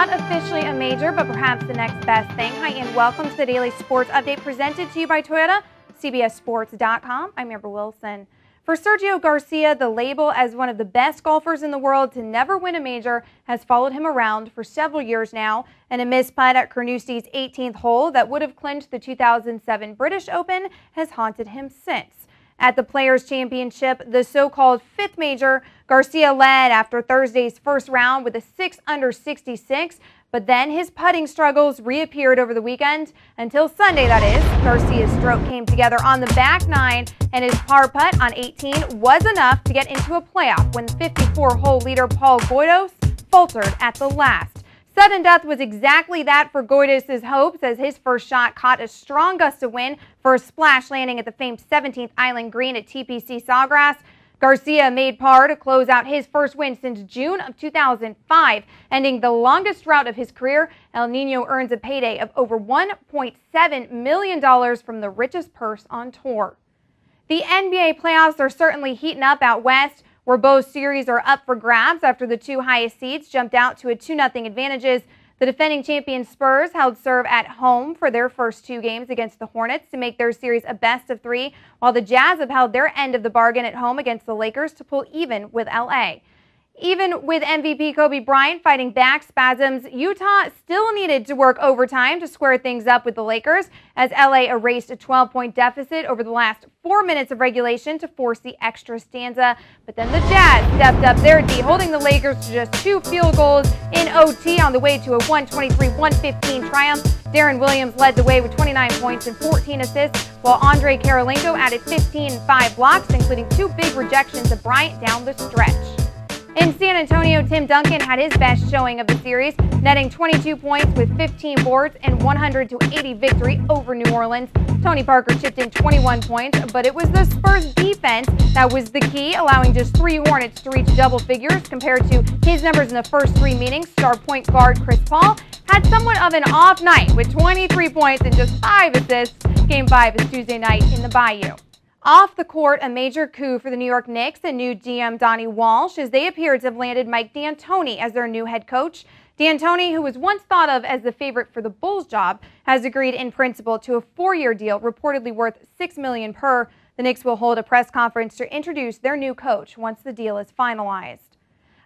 Not officially a major, but perhaps the next best thing. Hi, and welcome to the Daily Sports Update presented to you by Toyota, CBSSports.com. I'm Amber Wilson. For Sergio Garcia, the label as one of the best golfers in the world to never win a major has followed him around for several years now, and a missed putt at Carnousties' 18th hole that would have clinched the 2007 British Open has haunted him since. At the Players' Championship, the so-called fifth major, Garcia led after Thursday's first round with a 6 under 66, but then his putting struggles reappeared over the weekend until Sunday, that is. Garcia's stroke came together on the back nine, and his par putt on 18 was enough to get into a playoff when 54-hole leader Paul Goydos faltered at the last. Sudden death was exactly that for Goydos' hopes, as his first shot caught a strong gust of wind for a splash landing at the famed 17th Island Green at TPC Sawgrass. Garcia made par to close out his first win since June of 2005, ending the longest drought of his career. El Nino earns a payday of over $1.7 million from the richest purse on tour. The NBA playoffs are certainly heating up out west, where both series are up for grabs after the two highest seeds jumped out to a 2-0 advantages. The defending champion Spurs held serve at home for their first two games against the Hornets to make their series a best-of-3, while the Jazz upheld their end of the bargain at home against the Lakers to pull even with LA. Even with MVP Kobe Bryant fighting back spasms, Utah still needed to work overtime to square things up with the Lakers, as LA erased a 12-point deficit over the last 4 minutes of regulation to force the extra stanza. But then the Jazz stepped up their D, holding the Lakers to just 2 field goals in OT on the way to a 123-115 triumph. Darren Williams led the way with 29 points and 14 assists, while Andre Karolinko added 15 and 5 blocks, including 2 big rejections of Bryant down the stretch. In San Antonio, Tim Duncan had his best showing of the series, netting 22 points with 15 boards and 100-80 victory over New Orleans. Tony Parker chipped in 21 points, but it was the Spurs defense that was the key, allowing just 3 Hornets to reach double figures compared to his numbers in the first 3 meetings. Star point guard Chris Paul had somewhat of an off night with 23 points and just 5 assists. Game 5 is Tuesday night in the Bayou. Off the court, a major coup for the New York Knicks and new GM Donnie Walsh, as they appear to have landed Mike D'Antoni as their new head coach. D'Antoni, who was once thought of as the favorite for the Bulls job, has agreed in principle to a 4-year deal reportedly worth $6 million per. The Knicks will hold a press conference to introduce their new coach once the deal is finalized.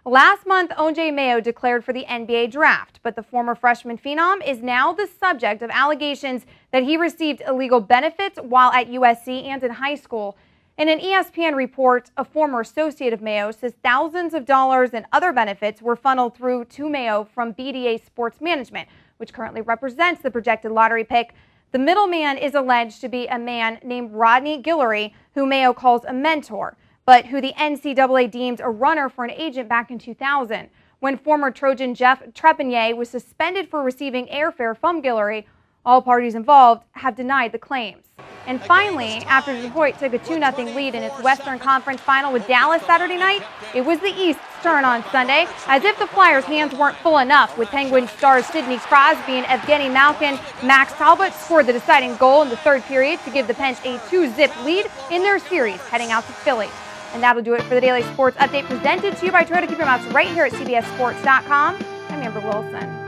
Last month, O.J. Mayo declared for the NBA draft, but the former freshman phenom is now the subject of allegations that he received illegal benefits while at USC and in high school. In an ESPN report, a former associate of Mayo says thousands of dollars in other benefits were funneled through to Mayo from BDA Sports Management, which currently represents the projected lottery pick. The middleman is alleged to be a man named Rodney Guillory, who Mayo calls a mentor, but who the NCAA deemed a runner for an agent back in 2000, when former Trojan Jeff Trepanier was suspended for receiving airfare from Guillory. All parties involved have denied the claims. And finally, after Detroit took a 2-0 lead in its Western Conference final with Dallas Saturday night, it was the East's turn on Sunday, as if the Flyers' hands weren't full enough, with Penguins stars Sidney Crosby and Evgeny Malkin. Max Talbot scored the deciding goal in the third period to give the Pens a 2-zip lead in their series heading out to Philly. And that'll do it for the Daily Sports Update presented to you by Toyota. Keep your mouths right here at CBSSports.com. I'm Amber Wilson.